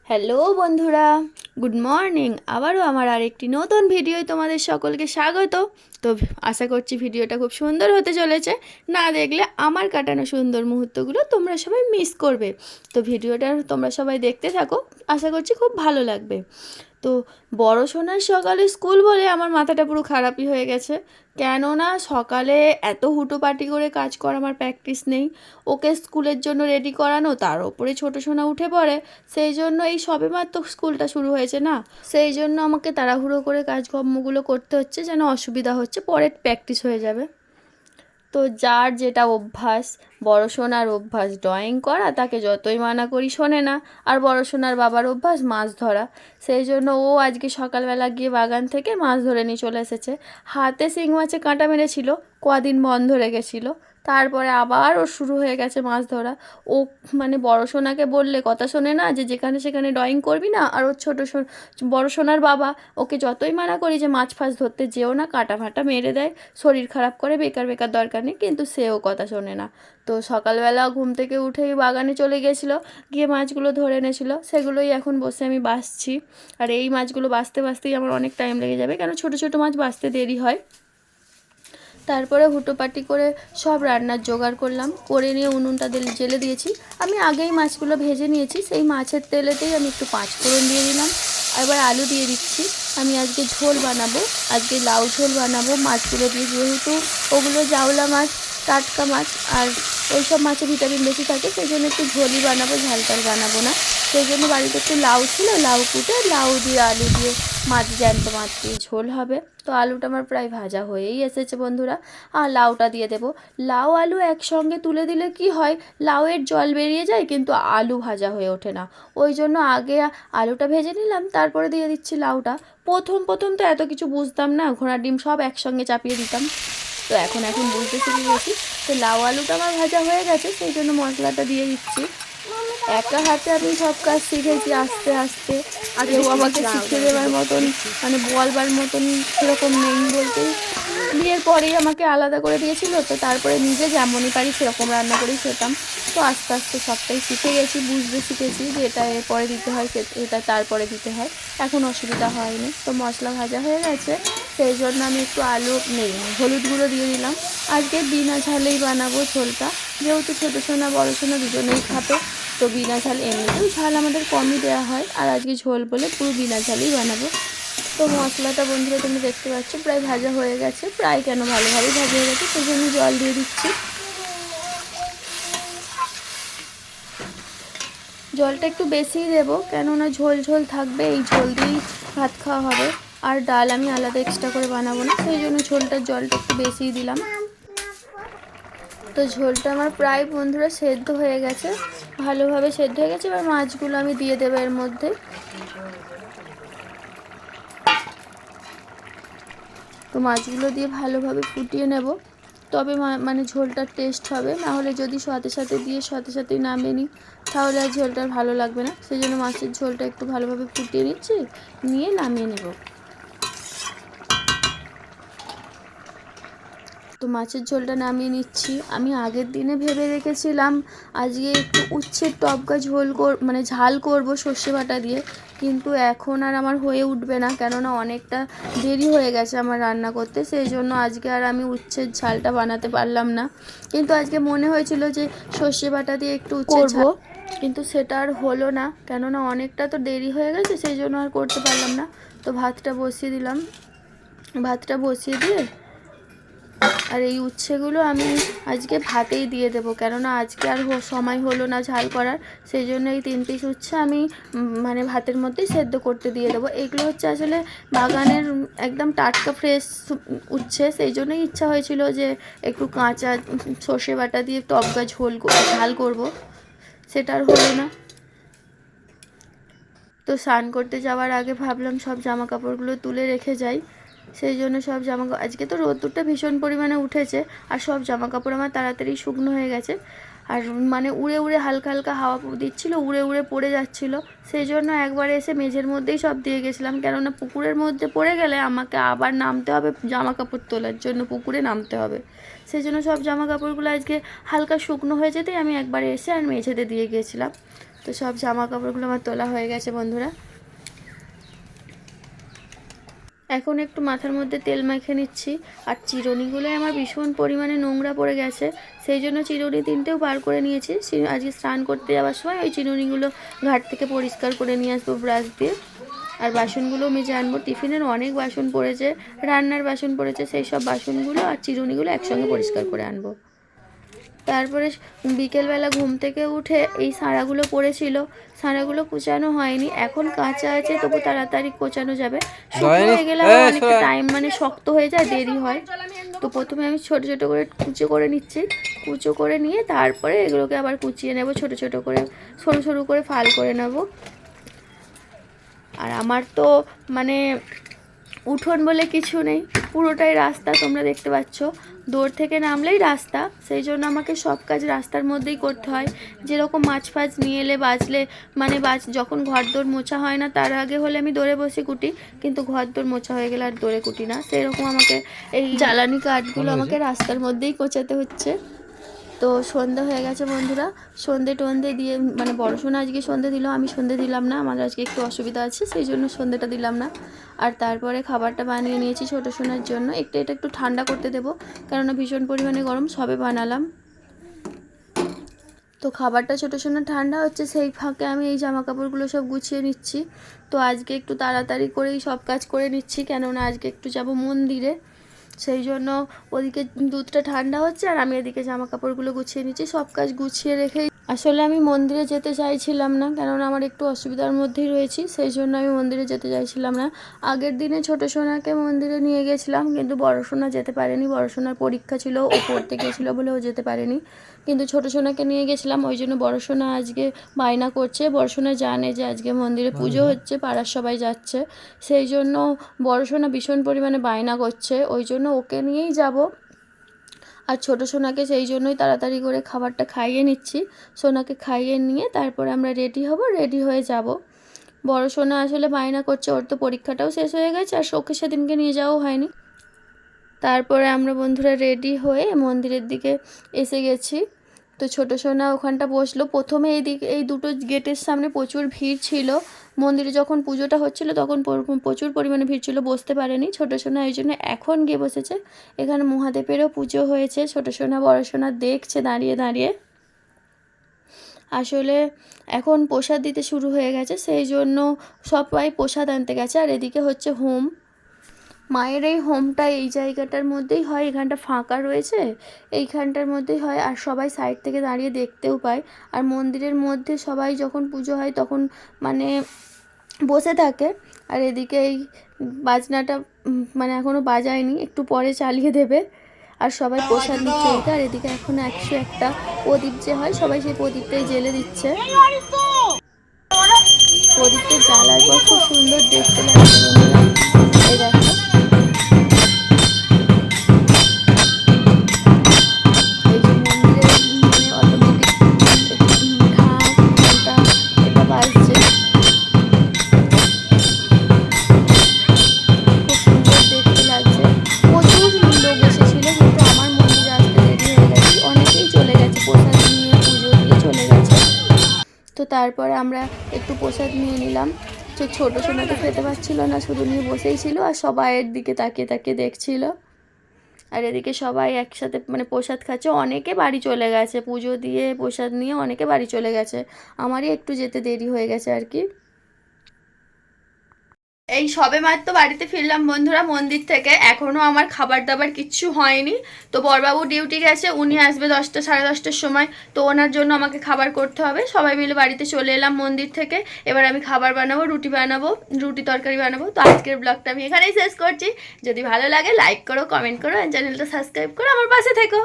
Hello বন্ধুরা, good morning. আবারও আমার আরেকটি নতুন ভিডিওয় তোমাদের সকলকে স্বাগত। তো আশা করছি ভিডিওটা খুব সুন্দর হতে চলেছে। না দেখলে আমার কাটানো সুন্দর মুহূর্তগুলো তোমরা সবাই মিস করবে। তো ভিডিওটা তোমরা সবাই দেখতে থাকো, আশা করছি খুব ভালো লাগবে। তো বড় সোনার সকালে স্কুল বলে আমার মাথাটা পুরো খারাপই হয়ে গেছে। কেননা সকালে এত হুটোপাটি করে কাজ করা আমার প্র্যাকটিস নেই। ওকে স্কুলের জন্য রেডি করানো, তার ওপরে ছোটো সোনা উঠে পড়ে। সেই জন্য এই সবেমাত্র স্কুলটা শুরু হয়েছে না, সেই জন্য আমাকে তাড়াহুড়ো করে কাজকর্মগুলো করতে হচ্ছে, যেন অসুবিধা হচ্ছে, পরে প্র্যাকটিস হয়ে যাবে। তো যার যেটা অভ্যাস, বড় সোনার অভ্যাস ড্রয়িং করা, তাকে যতই মানা করি শোনে না। আর বড় সোনার বাবার অভ্যাস মাছ ধরা, সেই জন্য ও আজকে সকালবেলা গিয়ে বাগান থেকে মাছ ধরে নিয়ে চলে এসেছে। হাতে শিং মাছে কাঁটা মেরেছিল, কদিন বন্ধ রেখেছিল, তারপরে আবার ওর শুরু হয়ে গেছে মাছ ধরা। ও মানে বড় সোনাকে বললে কথা শোনে না, যে যেখানে সেখানে ড্রয়িং করবি না। আর ওর বড় সোনার বাবা ওকে যতই মানা করি যে মাছ ফাছ ধরতে যেও না, কাঁটা ফাটা মেরে দেয়, শরীর খারাপ করে, বেকার বেকার দরকার নেই, কিন্তু সেও কথা শোনে না। তো সকালবেলা ঘুম থেকে উঠেই বাগানে চলে গেছিলো, গিয়ে মাছগুলো ধরে এনেছিলো, সেগুলোই এখন বসে আমি বাছছি। আর এই মাছগুলো বাছতে বাছতেই আমার অনেক টাইম লেগে যাবে, কেন ছোটো ছোটো মাছ বাছতে দেরি হয়। তারপরে হুটোপাটি করে সব রান্নার জোগাড় করলাম, করে নিয়ে উনুনটা জেলে দিয়েছি। আমি আগেই মাছগুলো ভেজে নিয়েছি, সেই মাছের তেলেতেই আমি একটু পাঁচফোড়ন দিয়ে দিলাম। এবার আলু দিয়ে দিচ্ছি। আমি আজকে ঝোল বানাবো, আজকে লাউ ঝোল বানাবো মাছগুলো দিয়ে, যেহেতু ওগুলো জাউলা মাছ, টাটকা মাছ, আর ওই সব মাছে ভিটামিন বেশি থাকে, সেই জন্য একটু ঝোলই বানাবো, ঝাল টাল বানাবো না। সেই জন্য বাড়িতে একটু লাউ ছিল, লাউ কুটে লাউ দিয়ে আলু দিয়ে মাছ, জ্যান্ত মাছ দিয়ে ঝোল হবে। তো আলুটা আমার প্রায় ভাজা হয়েই এসেছে বন্ধুরা, আর লাউটা দিয়ে দেবো। লাউ আলু একসঙ্গে তুলে দিলে কি হয়, লাউয়ের জল বেরিয়ে যায়, কিন্তু আলু ভাজা হয়ে ওঠে না। ওই জন্য আগে আলুটা ভেজে নিলাম, তারপরে দিয়ে দিচ্ছি লাউটা। প্রথম প্রথম তো এত কিছু বুঝতাম না, ঘোড়ার ডিম সব একসঙ্গে চাপিয়ে দিতাম। তো এখন বুঝতে শিখে গেছি। তো লাউ আলুটা আমার ভাজা হয়ে গেছে, সেই জন্য মশলাটা দিয়ে দিচ্ছি। একা হাতে আমি সব কাজ শিখেছি আস্তে আস্তে, কেউ আমাকে শিখিয়ে দেওয়ার মতন মানে বলবার মতন সেরকম নেই বলতেই। বিয়ের পরেই আমাকে আলাদা করে দিয়েছিল, তো তারপরে নিজে যেমনই পারি সেরকম রান্না করেই খেতাম। তো আস্তে আস্তে সবটাই শিখে গেছি, বুঝতে শিখেছি যে এটা এরপরে দিতে হয়, এটা তারপরে দিতে হয়। এখন অসুবিধা হয়নি। তো মশলা ভাজা হয়ে গেছে, সেই জন্য আমি একটু আলু হলুদ গুঁড়ো দিয়ে দিলাম। আজকে বিনা ঝালেই বানাবো ঝোলটা, যেহেতু ছোটো সোনা বড়ো সোনা দুজনেই খাবে। তো বিনা ঝাল, এমনিতেও ঝাল আমাদের কমই দেওয়া হয়, আর আজকে ঝোল বলে পুরো বিনা ঝালেই বানাবো। তো মশলাটা বন্ধুরা তুমি দেখতে পাচ্ছ প্রায় ভাজা হয়ে গেছে, প্রায় কেন ভালোভাবেই ভাজা হয়ে গেছে, সেই জন্য জল দিয়ে দিচ্ছি। জলটা একটু বেশিই দেবো, কেননা ঝোল ঝোল থাকবে, এই ঝোল দিয়েই ভাত খাওয়া হবে। আর ডাল আমি আলাদা এক্সট্রা করে বানাবো না, সেই জন্য ঝোলটার জলটা একটু বেশিই দিলাম। তো ঝোলটা আমার প্রায় বন্ধুরা সেদ্ধ হয়ে গেছে, ভালোভাবে সেদ্ধ হয়ে গেছে। এবার মাছগুলো আমি দিয়ে দেবো এর মধ্যে। তো মাছগুলো দিয়ে ভালোভাবে ফুটিয়ে নেব, তবে মানে ঝোলটার টেস্ট হবে। না হলে যদি সাথে সাথে দিয়ে সাথে সাথেই নামিয়ে নিই, তাহলে আর ঝোলটা ভালো লাগবে না। সেই জন্য মাছের ঝোলটা একটু ভালোভাবে ফুটিয়ে নিচ্ছি, নিয়ে নামিয়ে নেব। তো মাছের ঝোলটা নামিয়ে নিচ্ছি। আমি আগের দিনে ভেবে রেখেছিলাম আজকে একটু উচ্ছের টবকা ঝোল মানে ঝাল করব সর্ষে বাটা দিয়ে, কিন্তু এখন আর আমার হয়ে উঠবে না, কেননা অনেকটা দেরি হয়ে গেছে আমার রান্না করতে। সেই জন্য আজকে আর আমি উচ্ছের ঝালটা বানাতে পারলাম না। কিন্তু আজকে মনে হয়েছিল যে সর্ষে বাটা দিয়ে একটু উচ্ছে করবো, কিন্তু সেটা আর হলো না, কেননা অনেকটা তো দেরি হয়ে গেছে, সেই জন্য আর করতে পারলাম না। তো ভাতটা বসিয়ে দিলাম, ভাতটা বসিয়ে দিয়ে আর এই উচ্ছেগুলো আমি আজকে ভাতেই দিয়ে দেবো, কেননা আজকে আর সময় হলো না ঝাল করার। সেই জন্য এই 3 পিস উচ্ছে আমি মানে ভাতের মধ্যেই সেদ্ধ করতে দিয়ে দেবো। এগুলো হচ্ছে আসলে বাগানের একদম টাটকা ফ্রেশ উচ্ছে, সেই জন্যই ইচ্ছা হয়েছিল যে একটু কাঁচা সর্ষে বাটা দিয়ে টবকা ঝাল করব, সেটা আর হলো না। তো স্নান করতে যাওয়ার আগে ভাবলাম সব জামা কাপড়গুলো তুলে রেখে যাই, সেই জন্য সব আজকে তো রোদ্দুরটা ভীষণ পরিমাণে উঠেছে, আর সব জামা কাপড় আমার তাড়াতাড়ি শুকনো হয়ে গেছে। আর মানে উড়ে উড়ে হালকা হালকা হাওয়া দিচ্ছিলো, উড়ে উড়ে পড়ে যাচ্ছিলো। সেই জন্য একবারে এসে মেঝের মধ্যেই সব দিয়ে গেছিলাম, কেননা পুকুরের মধ্যে পড়ে গেলে আমাকে আবার নামতে হবে জামা কাপড় তোলার জন্য, পুকুরে নামতে হবে। সেই জন্য সব জামা কাপড়গুলো আজকে হালকা শুকনো হয়ে যেতেই আমি একবারে এসে আর মেঝেতে দিয়ে গিয়েছিলাম। তো সব জামা কাপড়গুলো আমার তোলা হয়ে গেছে বন্ধুরা। এখন একটু মাথার মধ্যে তেল মেখে নিচ্ছি। আর চিরুনিগুলো আমার ভীষণ পরিমাণে নোংরা পড়ে গেছে, সেই জন্য চিরুনি তিনটেও বার করে নিয়েছি। আজকে স্নান করতে যাওয়ার সময় ওই চিরুনিগুলো ঘাট থেকে পরিষ্কার করে নিয়ে আসবো ব্রাশ দিয়ে। আর বাসনগুলো মেজে আনবো, টিফিনের অনেক বাসন পড়েছে, রান্নার বাসন পড়েছে, সেই সব বাসনগুলো আর চিরুনিগুলো একসঙ্গে পরিষ্কার করে আনবো। তারপরে বিকেলবেলা ঘুম থেকে উঠে এই সাঁড়াগুলো পড়েছিল, সাঁড়াগুলো কুচানো হয়নি, এখন কাঁচা আছে তবু তাড়াতাড়ি কোচানো যাবে। শুকনো হয়ে গেলে অনেকটা টাইম মানে শক্ত হয়ে যায়, দেরি হয়। তো প্রথমে আমি ছোট ছোট করে কুচো করে নিচ্ছি, কুচো করে নিয়ে তারপরে এগুলোকে আবার কুচিয়ে নেব, ছোট ছোট করে সরু সরু করে ফাল করে নেব। আর আমার তো মানে উঠোন বলে কিছু নেই, পুরোটাই রাস্তা, তোমরা দেখতে পাচ্ছ দৌড় থেকে নামলেই রাস্তা। সেই জন্য আমাকে সব কাজ রাস্তার মধ্যেই করতে হয়। যেরকম মাছ ফাছ নিয়ে এলে বাজলে মানে যখন ঘর দৌড় মোছা হয় না তার আগে হলে আমি দৌড়ে বসে কুটি, কিন্তু ঘর দৌড় মোছা হয়ে গেলে আর দৌড়ে কুটি না। সেরকম আমাকে এই জ্বালানি কাঠগুলো আমাকে রাস্তার মধ্যেই কোচাতে হচ্ছে। তো সন্ধ্যা হয়ে গেছে বন্ধুরা, সন্ধে দিয়ে মানে বড়শোনা আজকে সন্ধে দিল, আমি সন্ধে দিলাম না, আমার আজকে একটু অসুবিধা আছে সেই জন্য সন্ধেটা দিলাম না। আর তারপরে খাবারটা বানিয়ে নিয়েছি ছোটো সোনার জন্য, এটা একটু ঠান্ডা করতে দেবো, কেননা ভীষণ পরিমাণে গরম, সবে বানালাম। তো খাবারটা ছোটো সোনা ঠান্ডা হচ্ছে, সেই ফাঁকে আমি এই জামা কাপড়গুলো সব গুছিয়ে নিচ্ছি। তো আজকে একটু তাড়াতাড়ি করেই সব কাজ করে নিচ্ছি, কেননা আজকে একটু যাব মন্দিরে, সেই জন্য ওদিকে দুধটা ঠান্ডা হচ্ছে আর আমি এদিকে জামা কাপড়গুলো গুছিয়ে নিচ্ছি। সব কাজ গুছিয়ে রেখেই আসলে আমি মন্দিরে যেতে চাইছিলাম না, কেননা আমার একটু অসুবিধার মধ্যেই রয়েছি, সেই জন্য আমি মন্দিরে যেতে চাইছিলাম না। আগের দিনে ছোটো সোনাকে মন্দিরে নিয়ে গেছিলাম, কিন্তু বড় সোনা যেতে পারেনি, বড় সোনার পরীক্ষা ছিল, ও পড়তে গেছিলো বলে ও যেতে পারেনি। কিন্তু ছোটো সোনাকে নিয়ে গেছিলাম, ওই জন্য বড় সোনা আজকে বায়না করছে। বড় সোনা জানে যে আজকে মন্দিরে পুজো হচ্ছে, পাড়ার সবাই যাচ্ছে, সেই জন্য বড় সোনা ভীষণ পরিমাণে বায়না করছে, ওই জন্য ওকে নিয়েই যাব। আর ছোটো সোনাকে সেই জন্যই তাড়াতাড়ি করে খাবারটা খাইয়ে নিচ্ছি। সোনাকে খাইয়ে নিয়ে তারপরে আমরা রেডি হব, রেডি হয়ে যাব। বড় সোনা আসলে বায়না করছে, ওর তো পরীক্ষাটাও শেষ হয়ে গেছে আর ওকে সেদিনকে নিয়ে যাওয়াও হয়নি। তারপরে আমরা বন্ধুরা রেডি হয়ে মন্দিরের দিকে এসে গেছি। তো ছোটো সোনা ওখানটা বসলো, প্রথমে এই দুটো গেটের সামনে প্রচুর ভিড় ছিল, মন্দিরে যখন পুজোটা হচ্ছিল তখন প্রচুর পরিমাণে ভিড় ছিল, বসতে পারেনি ছোটো সোনা, ওই জন্য এখন গিয়ে বসেছে। এখানে মহাদেবেরও পুজো হয়েছে, ছোটো সোনা বড় সোনা দেখছে দাঁড়িয়ে দাঁড়িয়ে। আসলে এখন প্রসাদ দিতে শুরু হয়ে গেছে, সেই জন্য সবাই প্রসাদ আনতে গেছে। আর এদিকে হচ্ছে হোম, মায়ের এই হোমটা এই জায়গাটার মধ্যেই হয়, এখানটা ফাঁকা রয়েছে, এইখানটার মধ্যেই হয়, আর সবাই সাইড থেকে দাঁড়িয়ে দেখতেও পায়। আর মন্দিরের মধ্যে সবাই যখন পুজো হয় তখন মানে বসে থাকে। আর এদিকে এই বাজনাটা মানে এখনও বাজায়নি, একটু পরে চালিয়ে দেবে। আর সবাই প্রসাদ নিচ্ছে এইটা, আর এদিকে এখন 101টা প্রদীপ যে হয় সবাই সেই প্রদীপটাই জ্বেলে দিচ্ছে। প্রদীপটা জ্বালার পর খুব সুন্দর দেখতে লাগছে বন্ধুরা, এই দেখো। এই যে মন্দিরের মানে অটোমেটিক ঢাক ঘন্টা এটা বাজছে, খুব সুন্দর দেখতে লাগছে। প্রচুর লোক এসেছিল, কিন্তু আমার মন্দিরে আসতে দেরি হয়ে গেছে, অনেকেই চলে গেছে প্রসাদ নিয়ে, পুজো দিয়ে চলে গেছে। তো তারপরে আমরা একটু প্রসাদ নিয়ে নিলাম। তো ছোটো সোনা তো খেতে পারছিল না, শুধু নিয়ে বসেই ছিল আর সবাইয়ের দিকে তাকিয়ে তাকিয়ে দেখছিল। আর এদিকে সবাই একসাথে মানে প্রসাদ খাচ্ছে, অনেকে বাড়ি চলে গেছে, পুজো দিয়ে প্রসাদ নিয়ে অনেকে বাড়ি চলে গেছে, আমারই একটু যেতে দেরি হয়ে গেছে আর কি। এই সবে মাত্র বাড়িতে ফিরলাম বন্ধুরা মন্দির থেকে, এখনও আমার খাবার দাবার কিচ্ছু হয়নি। তো বড়বাবু ডিউটি গেছে, উনি আসবে 10টা সাড়ে 10টার সময়, তো ওনার জন্য আমাকে খাবার করতে হবে। সবাই মিলে বাড়িতে চলে এলাম মন্দির থেকে, এবার আমি খাবার বানাবো, রুটি তরকারি বানাবো। তো আজকের ব্লগটা আমি এখানেই শেষ করছি। যদি ভালো লাগে লাইক করো, কমেন্ট করো, চ্যানেলটা সাবস্ক্রাইব করো, আমার পাশে থেকো।